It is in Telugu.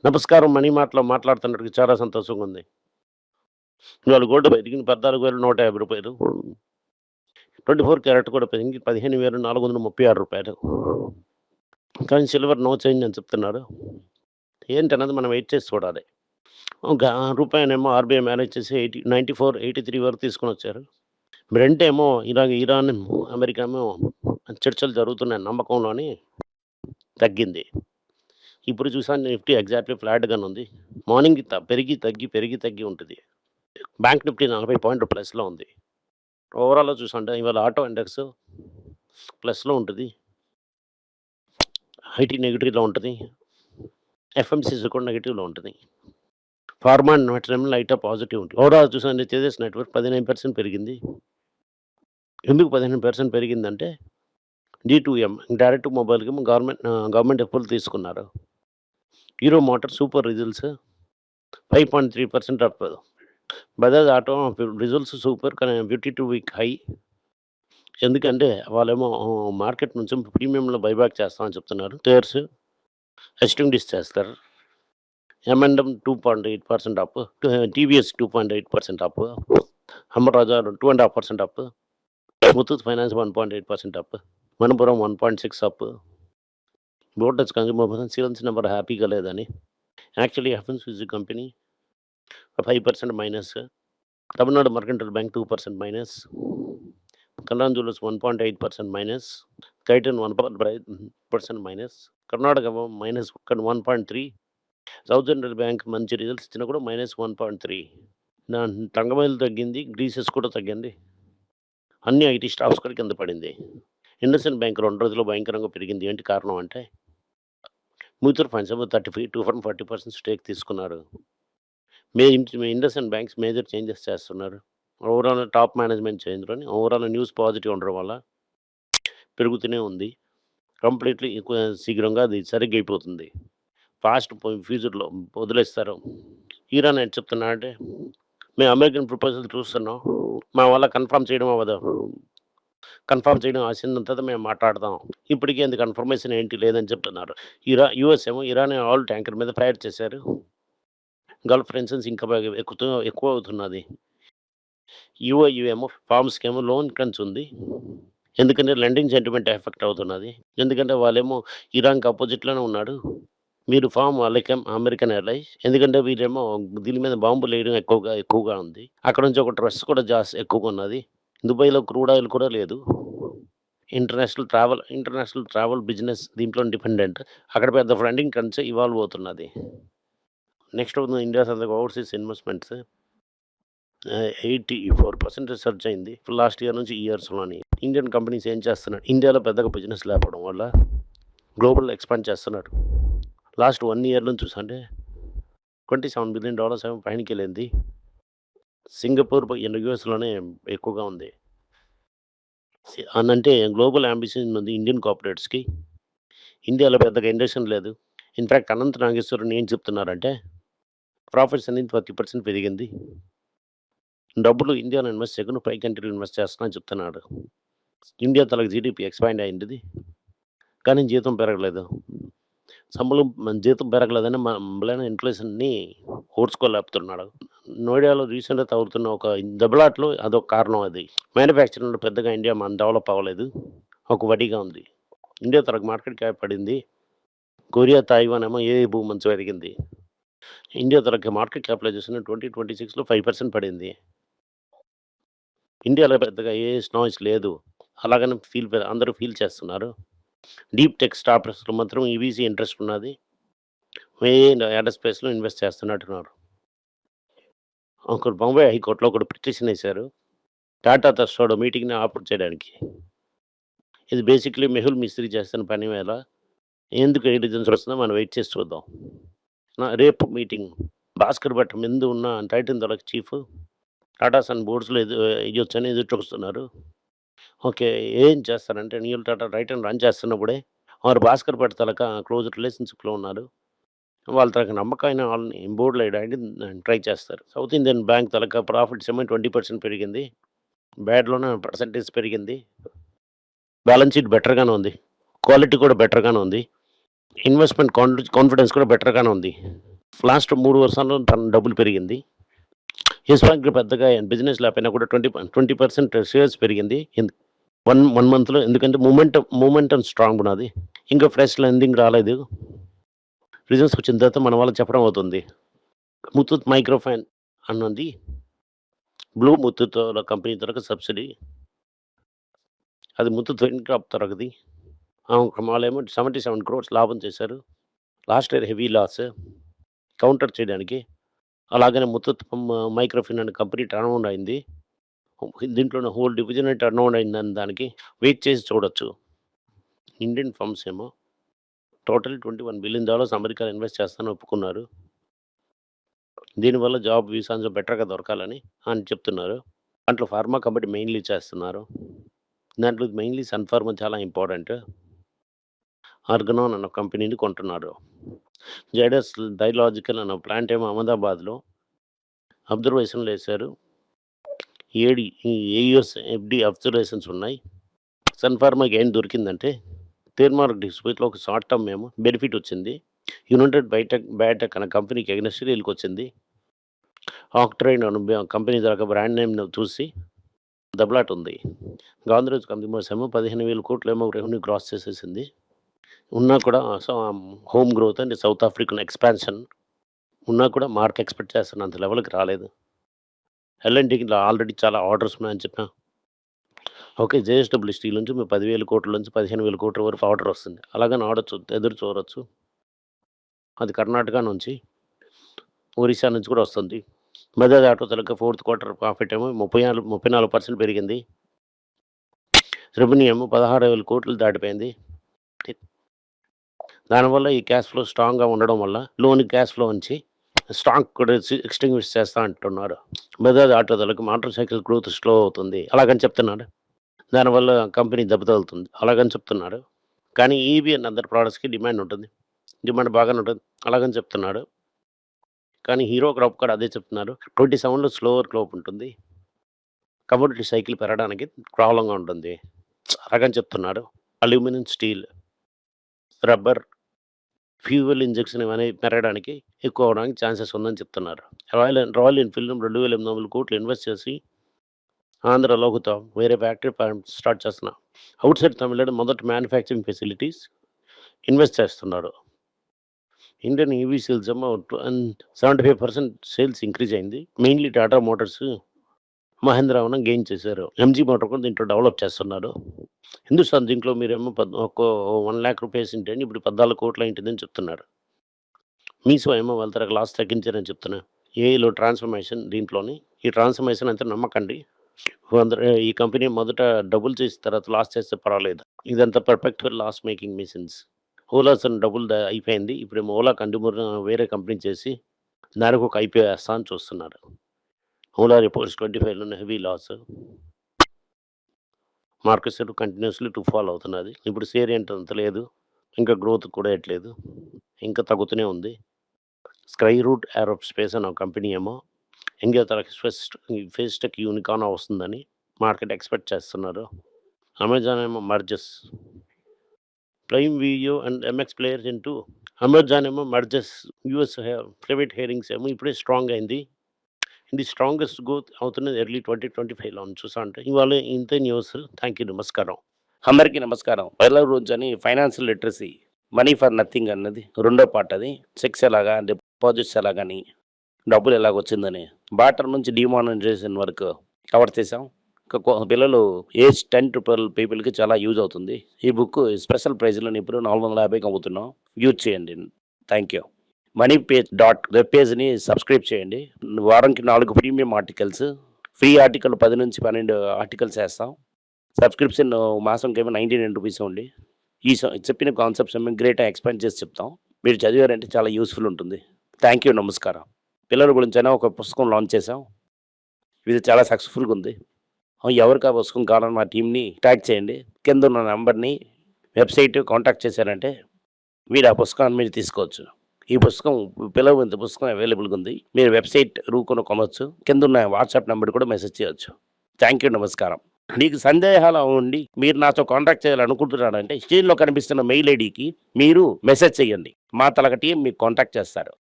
నమస్కారం. మనీ మాటలో మాట్లాడుతున్నందుకు చాలా సంతోషంగా ఉంది. ఇవాళ గోల్డ్ పెరిగింది రూ. 14,150. 24 క్యారెట్ కూడా పెరిగి రూ. 15,436. కానీ సిల్వర్ నో చేంజ్ అని చెప్తున్నారు. ఏంటన్నది మనం వెయిట్ చేసి చూడాలి. ఒక రూపాయినేమో ఆర్‌బీఐ మేనేజ్ చేసి 94, 83 వరకు తీసుకొనొచ్చారు. బ్రెంట్ ఏమో ఇలాగ ఇరాన్, అమెరికా ఏమో చర్చలు జరుగుతున్న నమ్మకంలోని తగ్గింది. ఇప్పుడు చూసాను నిఫ్టీ ఎగ్జాక్ట్‌లీ ఫ్లాట్‌గానే ఉంది. మార్నింగ్ పెరిగి తగ్గి, పెరిగి తగ్గి ఉంటది. బ్యాంక్ నిఫ్టీ 40 పాయింట్లు ప్లస్‌లో ఉంది. ఓవరాల్‌గా చూసుకుంటే ఇవాళ ఆటో ఇండెక్స్ ప్లస్‌లో ఉంటది. ఐటీ నెగెటివ్‌లో ఉంటది. ఎఫ్ఎంసీసీ కూడా నెగెటివ్‌లో ఉంటది. ఫార్మా అండ్ మెటల్ లైట్‌గా పాజిటివ్ ఉంటుంది. ఓవరాల్ చూసానంటే తేజస్ నెట్‌వర్క్ 19% పెరిగింది. ఎందుకు 19% పెరిగిందంటే D2M డైరెక్ట్ టు మొబైల్‌కేమో గవర్నమెంట్ అప్రూవల్ తీసుకున్నారు. Hero motor super results 5.3% up. Bajaj auto results super కానీ 52 వీక్ హై. ఎందుకంటే వాళ్ళేమో మార్కెట్ నుంచి ప్రీమియంలో బైబ్యాక్ చేస్తామని చెప్తున్నారు. షేర్స్ ఎక్స్టింగ్విష్ చేస్తారు. M&M 2.8% up. TVS 2.8% up. Amara Raja 2.5% up. Muthoot finance 1.8% up. Manappuram 1.6 up. బోర్డర్స్ కన్స్యూమర్ సేల్స్ నెంబర్ హ్యాపీగా లేదని. Actually FMCG company 5% minus. Tamil Nadu mercantile bank 2% minus. Kalyan jewellers 1.8% minus. Titan 1% minus. Karnataka minus 1.3. South Indian bank మంచి రిజల్ట్స్ ఇచ్చినా కూడా -1.3. తంగమైలు తగ్గింది. గ్రీసెస్ కూడా తగ్గింది. అన్ని ఐటీ స్టాక్స్ కూడా కింద పడింది. ఇండస్ఇండ్ బ్యాంక్ 2 రోజుల్లో భయంకరంగా పెరిగింది. ఏంటి కారణం అంటే మ్యూచువల్ ఫండ్స్ ఏమో 40% స్టేక్ తీసుకున్నారు. ఇండస్ఇండ్ బ్యాంక్స్ మేజర్ చేంజెస్ చేస్తున్నారు. ఓవరాల్ టాప్ మేనేజ్మెంట్ చేంజ్‌లోని ఓవరాల్ న్యూస్ పాజిటివ్ ఉండడం వల్ల పెరుగుతూనే ఉంది. కంప్లీట్‌లీ శీఘ్రంగా అది సరిగ్గా అయిపోతుంది. ఫాస్ట్ ఫ్యూచర్‌లో వదిలేస్తారు. ఇరాన్ ఏంటి చెప్తున్నాడంటే మేము అమెరికన్ ప్రపోజల్ చూస్తున్నాం. మా వల్ల కన్ఫర్మ్ చేయడం అవ్వదు. కన్ఫర్మ్ చేయడం ఆసిన తర్వాత మేము మాట్లాడదాం. ఇప్పటికి అంత కన్ఫర్మేషన్ ఏంటి లేదని చెప్తున్నారు. యూఎస్ ఏమో ఇరాన్ ఆయిల్ ట్యాంకర్ మీద ఫైర్ చేశారు. గల్ఫ్ టెన్షన్స్ ఇంకా బాగా ఎక్కువ అవుతున్నది. యూఏఈ ఏమో ఫార్మ్స్‌కేమో లోన్ క్రంచ్ ఉంది. ఎందుకంటే లెండింగ్ సెంటిమెంట్ ఎఫెక్ట్ అవుతున్నది. ఎందుకంటే వాళ్ళేమో ఇరాన్‌కి అపోజిట్‌లోనే ఉన్నాడు. మీరు ఫార్మ్ వాళ్ళకేం అమెరికన్ ఎయిర్‌లైన్స్. ఎందుకంటే వీళ్ళేమో దీని మీద బాంబులేయడం ఎక్కువగా ఉంది. అక్కడ నుంచి ఒక ట్రస్ట్ కూడా ఎక్కువగా ఉన్నది. దుబాయ్‌లో క్రూడ్ ఆయిల్ కూడా లేదు. ఇంటర్నేషనల్ ట్రావెల్ బిజినెస్ దీంట్లో డిపెండెంట్. అక్కడ పెద్ద ఫండింగ్ కరెన్సీ ఇవాల్వ్ అవుతున్నది. నెక్స్ట్ ఇండియా సందర్భంగా ఓవర్సీస్ ఇన్వెస్ట్మెంట్స్ 84% సర్జ్ అయింది. లాస్ట్ ఇయర్ నుంచి ఈ ఇయర్స్‌లోని. ఇండియన్ కంపెనీస్ ఏం చేస్తున్నాయి? ఇండియాలో పెద్దగా బిజినెస్ లేకపోవడం వల్ల గ్లోబల్ ఎక్స్పాండ్ చేస్తున్నాడు. లాస్ట్ 1 ఇయర్ నుంచి చూసుకుంటే $27 బిలియన్ ఏమో పైనకెళ్ళింది. సింగపూర్ యూఎస్‌లోనే ఎక్కువగా ఉంది. అనంటే గ్లోబల్ యాంబిషన్ ఉంది ఇండియన్ కార్పొరేట్స్‌కి. ఇండియాలో పెద్దగా ఇండస్ట్రీ లేదు. ఇన్‌ఫాక్ట్ అనంత్ నాగేశ్వరన్ ఏం చెప్తున్నారంటే ప్రాఫిట్స్ అనేది 30% పెరిగింది. డబ్బులు ఇండియాలో ఇన్వెస్ట్ చేయకుండా పై కంట్రీలో ఇన్వెస్ట్ చేస్తున్నా అని చెప్తున్నాడు. ఇండియా తలకు జీడీపీ ఎక్స్పాండ్ అయింది. కానీ జీతం పెరగలేదు. జీతం పెరగలేదని మన ఇన్ఫ్లేషన్‌ని ఓర్చుకోలేకపోతున్నాడు. నోయిడాలో రీసెంట్‌గా తగులుతున్న ఒక దెబ్బలాటలో అదొక కారణం అది. మ్యానుఫ్యాక్చరింగ్‌లో పెద్దగా ఇండియా డెవలప్ అవ్వలేదు. ఒక వడిగా ఉంది. ఇండియా తనకు మార్కెట్ క్యాప్ పడింది. కొరియా, తైవాన్ ఏమో ఏఐ భూమి మంచి పెరిగింది. ఇండియా తనకి మార్కెట్ క్యాపిటలైజేషన్ 2026లో 5% పడింది. ఇండియాలో పెద్దగా ఏ నాయిస్ లేదు. అలాగని అందరూ ఫీల్ చేస్తున్నారు. డీప్ టెక్ స్టార్టప్స్‌లో మాత్రం ఈవీసీ ఇంట్రెస్ట్ ఉన్నది. ఏరోస్పేస్‌లో ఇన్వెస్ట్ చేస్తున్నట్టున్నారు. ఒకరు బొంబాయి హైకోర్టులో ఒకడు పిటిషన్ ఏశారు. టాటా ట్రస్ట్‌లో మీటింగ్‌ని ఆపరేట్ చేయడానికి. ఇది బేసిక్‌లీ మెహుల్ మిస్త్రీ చేస్తున్న పని వేళ ఎందుకు ఏ రీజన్స్ వస్తుందో మనం వెయిట్ చేసి చూద్దాం. రేపు మీటింగ్ భాస్కర్ భట్ ముందు ఉన్న టైటన్ తోలకి చీఫ్ టాటా సన్ బోర్డ్స్‌లో ఎయ్యొచ్చని ఎదురు చూస్తున్నారు. ఓకే. ఏం చేస్తారంటే నీల్ టాటా టైటన్ రన్ చేస్తున్నప్పుడే వారు భాస్కర్ భట్ తలక క్లోజ్ రిలేషన్‌షిప్‌లో ఉన్నారు. వాళ్ళ తనకు నమ్మకమైన వాళ్ళని బోర్డ్‌లో వేయడానికి ట్రై చేస్తారు. సౌత్ ఇండియన్ బ్యాంక్ తలక ప్రాఫిట్స్ ఏమో 20% పెరిగింది. బ్యాడ్‌లోనే పర్సెంటేజ్ పెరిగింది. బ్యాలెన్స్ షీట్ బెటర్‌గానే ఉంది. క్వాలిటీ కూడా బెటర్‌గానే ఉంది. ఇన్వెస్ట్‌మెంట్ కాన్ఫిడెన్స్ కూడా బెటర్‌గానే ఉంది. లాస్ట్ 3 వర్షాల్లో తన డబ్బులు పెరిగింది. యెస్ బ్యాంక్ పెద్దగా బిజినెస్ లేకపోయినా కూడా 20% షేర్స్ పెరిగింది. 1 మంత్‌లో ఎందుకంటే మొమెంటమ్ స్ట్రాంగ్ ఉన్నది. ఇంకా ఫ్రెష్ లెండింగ్ రాలేదు. రిజల్ట్స్ వచ్చిన తర్వాత మన వాళ్ళకి చెప్పడం అవుతుంది. ముత్తూట్ మైక్రో ఫైన్ అన్నది బ్లూ ముత్తూట్ కంపెనీ తరహా సబ్సిడీ. అది ముత్తూట్ ఫిన్కార్ప్ తరగది. వాళ్ళేమో 77 క్రోర్స్ లాభం చేశారు. Last year heavy loss counter చేయడానికి. అలాగనే ముత్తూట్ మైక్రో ఫిన్ అనే కంపెనీ టర్నరౌండ్ అయింది. దీంట్లోనే హోల్ డివిజన్ టర్నరౌండ్ అయిందని దానికి వెయిట్ చేసి చూడొచ్చు. ఇండియన్ ఫర్మ్స్ ఏమో టోటల్ $21 బిలియన్ అమెరికాలో ఇన్వెస్ట్ చేస్తానని ఒప్పుకున్నారు. దీనివల్ల జాబ్ వీసాస్ బెటర్‌గా దొరకాలని అని చెప్తున్నారు. దాంట్లో ఫార్మా కంపెనీ మెయిన్‌లీ చేస్తున్నారు. దాంట్లో మెయిన్‌లీ సన్ ఫార్మా చాలా ఇంపార్టెంట్. ఆర్గనాన్ అన్న కంపెనీని కొంటున్నారు. జైడస్ బయోలాజికల్ అన్న ప్లాంట్ ఏమో అహ్మదాబాద్‌లో అబ్జర్వేషన్‌లో ఏశారు. 7 యూఎస్ ఎఫ్‌డీ అబ్జర్వేషన్స్ ఉన్నాయి. సన్ ఫార్మాకి ఏం దొరికిందంటే ట్రేడ్‌మార్క్ డిస్ప్యూట్‌లో ఒక షార్ట్ టర్మ్ ఏమో బెనిఫిట్ వచ్చింది. యునైటెడ్ బయోటెక్ అనే కంపెనీకి అగైన్స్ట్‌గా వీళ్ళకొచ్చింది. ఆక్ట్రైన్ అనే కంపెనీ దగ్గర బ్రాండ్ నేమ్ చూసి దెబ్బలాట ఉంది. గాంధీరాజ్ కన్స్యూమర్స్ ఏమో 15,000 కోట్లు ఏమో రెవెన్యూ క్రాస్ చేసేసింది. ఉన్నా కూడా home growth and south African expansion ఉన్నా కూడా మార్క్ ఎక్స్‌పెక్ట్ చేస్తున్నంత లెవెల్‌కి రాలేదు. ఎల్&టీకి ఆల్రెడీ చాలా ఆర్డర్స్ ఉన్నాయని చెప్పా. ఓకే. జేఎస్‌డబ్ల్యూ స్టీల్ నుంచి 10,000 కోట్ల నుంచి 15,000 కోట్ల వరకు ఆర్డర్ వస్తుంది. అలాగని ఎదురు చూడొచ్చు. అది కర్ణాటక నుంచి, ఒరిస్సా నుంచి కూడా వస్తుంది. బజాజ్ ఆటో తలక ఫోర్త్ క్వార్టర్ ప్రాఫిట్ ఏమో 34% పెరిగింది. రెవెన్యూ ఏమో 16,000 కోట్లు దాటిపోయింది. దానివల్ల ఈ క్యాష్ ఫ్లో స్ట్రాంగ్‌గా ఉండడం వల్ల లోన్ క్యాష్ ఫ్లో నుంచి స్టాక్ కూడా ఎక్స్టింగ్విష్ చేస్తా అంటున్నారు. బజాజ్ ఆటో తలక మోటార్ సైకిల్ గ్రోత్ స్లో అవుతుంది. అలాగని చెప్తున్నాడు. దానివల్ల కంపెనీ దెబ్బతగులుతుంది. అలాగని చెప్తున్నారు. కానీ ఈవీ అండ్ అదర్ ప్రొడక్ట్స్‌కి డిమాండ్ ఉంటుంది. డిమాండ్ బాగానే ఉంటుంది. అలాగని చెప్తున్నాడు. కానీ హీరో క్రాప్ కూడా అదే చెప్తున్నారు. 27లో స్లోవర్ క్లోప్ ఉంటుంది. కమోడిటీ సైకిల్ పెరగడానికి ప్రాబ్లంగా ఉంటుంది. అలాగని చెప్తున్నారు. Aluminium, steel, rubber, fuel injection ఇవన్నీ పెరగడానికి ఎక్కువ అవ్వడానికి ఛాన్సెస్ ఉందని చెప్తున్నారు. రాయల్ ఎన్ఫీల్డ్ 2,800 కోట్లు ఇన్వెస్ట్ చేసి ఆంధ్రలో వేరే ఫ్యాక్టరీ స్టార్ట్ చేస్తున్నాం. అవుట్ సైడ్ తమిళనాడు మొదటి మ్యానుఫ్యాక్చరింగ్ ఫెసిలిటీస్ ఇన్వెస్ట్ చేస్తున్నారు. ఇండియన్ ఈవీ సేల్స్ ఏమో 75% సేల్స్ ఇంక్రీజ్ అయింది. మెయిన్లీ టాటా మోటార్స్, మహేంద్ర ఏమో గెయిన్ చేశారు. ఎంజీ మోటార్ కూడా దీంట్లో డెవలప్ చేస్తున్నారు. హిందుస్థాన్ జింక్‌లో మీరేమో ₹1,00,000 ఉంటేనే ఇప్పుడు 14 కోట్లు అయింటుందని చెప్తున్నారు. మీసో ఏమో వాళ్ళ తరగ లాస్ తగ్గించారని చెప్తున్నా. ఏఐలో ట్రాన్స్‌ఫర్మేషన్ దీంట్లోని ఈ ట్రాన్స్‌ఫర్మేషన్ అంతా నమ్మకండి. ఈ కంపెనీ మొదట డబుల్ చేసిన తర్వాత లాస్ చేస్తే పర్వాలేదు. ఇదంతా perfect loss making machines. Ola double అయిపోయింది. ఇప్పుడేమో ఓలా కన్స్యూమర్ వేరే కంపెనీ చేసి దానికి ఒక ఐపీఓ వేస్తా అని చూస్తున్నారు. ఓలా రిపోర్ట్స్ 25లోనే heavy loss. Market share continuously fall అవుతున్నది. ఇప్పుడు షేర్ ఏంటంత లేదు. ఇంకా గ్రోత్ కూడా ఎట్లేదు. ఇంకా తగ్గుతూనే ఉంది. స్కై రూట్ ఏరోస్పేస్ అనే ఒక కంపెనీ ఏమో ఇండియా తరహా ఫేస్ టెక్ యూనికార్న్ వస్తుందని మార్కెట్ ఎక్స్‌పెక్ట్ చేస్తున్నారు. అమెజాన్ ఏమో merges prime video and MX players into Amazon ఏమో మర్జెస్ యూఎస్ ప్రైవేట్ హైరింగ్స్ ఏమో ఇప్పుడే స్ట్రాంగ్ అయింది. ఇది స్ట్రాంగెస్ట్ గ్రోత్ అవుతున్నది ఎర్లీ 2025లో చూసా అంటే. ఇవాళ ఇంతే న్యూస్. Thank you. నమస్కారం. అందరికీ నమస్కారం. पहिला రోజు అని financial literacy, money for nothing అన్నది రెండో పార్ట్. అది చెక్స్ ఎలాగా, డిపాజిట్స్ ఎలాగని, డబ్బులు ఎలాగొచ్చిందని, బార్టర్ నుంచి డిమానిటైజేషన్ వరకు కవర్ చేసాం. పిల్లలు ఏజ్ 10 to 12 పీపుల్కి చాలా యూజ్ అవుతుంది. ఈ బుక్ స్పెషల్ ప్రైజ్లో ఇప్పుడు 450కి అమ్ముతున్నాం. యూజ్ చేయండి. Thank you. వెబ్ పేజ్ని సబ్స్క్రైబ్ చేయండి. వారానికి 4 ప్రీమియం ఆర్టికల్స్, ఫ్రీ ఆర్టికల్ 10 నుంచి 12 ఆర్టికల్స్ వేస్తాం. సబ్స్క్రిప్షన్ మాసంకి ఏమో 99 రూపీస్ ఉండి చెప్పిన కాన్సెప్ట్స్ ఏమో గ్రేట్గా ఎక్స్ప్లెయిన్ చేసి చెప్తాం. మీరు చదివారంటే చాలా యూస్ఫుల్ ఉంటుంది. Thank you. నమస్కారం. పిల్లల గురించి అయినా ఒక పుస్తకం లాంచ్ చేసాం. ఇది చాలా సక్సెస్ఫుల్గా ఉంది. ఎవరికి ఆ పుస్తకం కావాలని మా టీంని ట్యాగ్ చేయండి. కింద ఉన్న నెంబర్ని వెబ్సైట్ కాంటాక్ట్ చేశారంటే మీరు ఆ పుస్తకాన్ని మీరు తీసుకోవచ్చు. ఈ పుస్తకం పిల్లలు ఇంత పుస్తకం అవైలబుల్గా ఉంది. మీరు వెబ్సైట్ కొనవచ్చు. కింద ఉన్న వాట్సాప్ నెంబర్ కూడా మెసేజ్ చేయవచ్చు. Thank you. నమస్కారం. మీకు సందేహాలు ఉండి మీరు నాతో కాంటాక్ట్ చేయాలనుకుంటున్నారంటే స్క్రీన్లో కనిపిస్తున్న మెయిల్ ఐడికి మీరు మెసేజ్ చేయండి. మా తలక టీం మీకు కాంటాక్ట్ చేస్తారు.